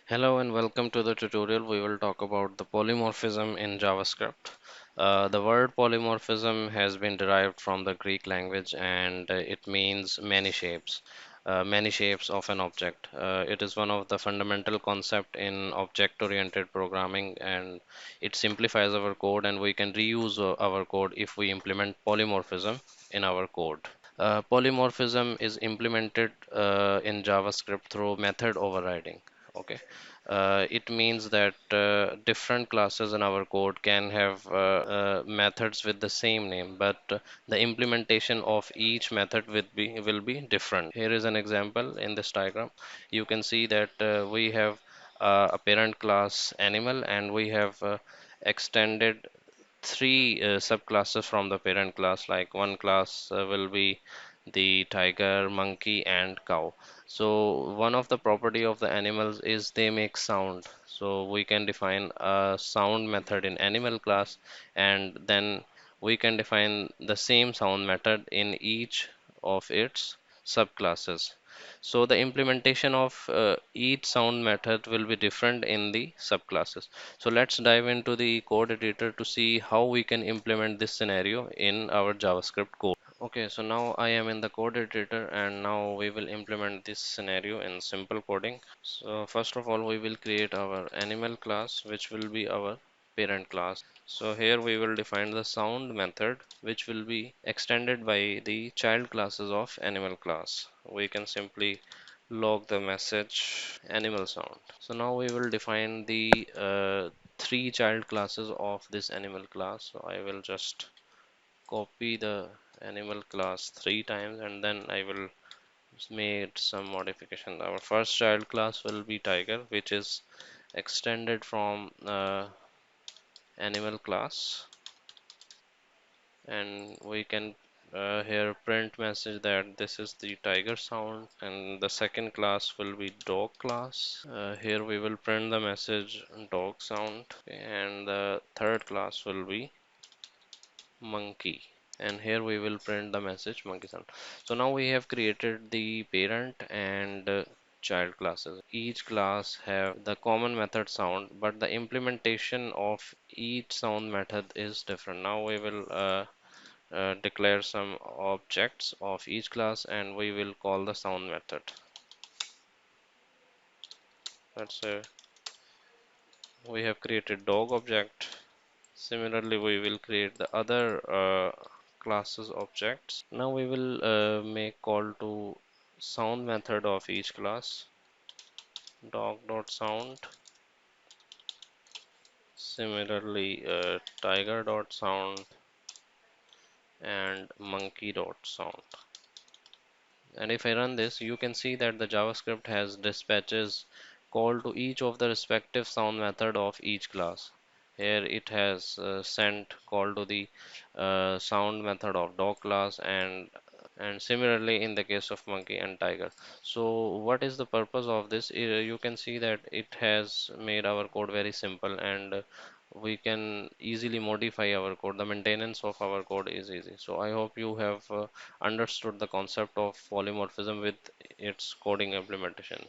Hello and welcome to the tutorial. We will talk about the polymorphism in JavaScript. The word polymorphism has been derived from the Greek language and it means many shapes of an object. It is one of the fundamental concept in object-oriented programming and it simplifies our code and we can reuse our code if we implement polymorphism in our code. Polymorphism is implemented in JavaScript through method overriding. Okay, it means that different classes in our code can have methods with the same name, but the implementation of each method will be different. Here is an example in this diagram. You can see that we have a parent class animal, and we have extended three subclasses from the parent class. Like one class will be the tiger, monkey and cow. So one of the property of the animals is they make sound, so we can define a sound method in animal class, and then we can define the same sound method in each of its subclasses. So the implementation of each sound method will be different in the subclasses. So let's dive into the code editor to see how we can implement this scenario in our JavaScript code. Okay, so now I am in the code editor and now we will implement this scenario in simple coding. So first of all, we will create our animal class, which will be our parent class. So here we will define the sound method, which will be extended by the child classes of animal class. We can simply log the message animal sound. So now we will define the three child classes of this animal class. So I will just copy the animal class three times and then I will made some modification. Our first child class will be tiger, which is extended from animal class, and we can here print message that this is the tiger sound, and the second class will be dog class. Here we will print the message dog sound, and the third class will be monkey, and here we will print the message monkey sound. So now we have created the parent and child classes. Each class have the common method sound, but the implementation of each sound method is different. Now we will declare some objects of each class and we will call the sound method. Let's say we have created dog object. Similarly, we will create the other classes objects. Now we will make call to sound method of each class. Dog.sound. Similarly, tiger.sound and monkey.sound. And if I run this, you can see that the JavaScript has dispatches call to each of the respective sound method of each class. Here it has sent call to the sound method of dog class, and similarly in the case of monkey and tiger. So what is the purpose of this? You can see that it has made our code very simple, and we can easily modify our code. The maintenance of our code is easy. So I hope you have understood the concept of polymorphism with its coding implementation.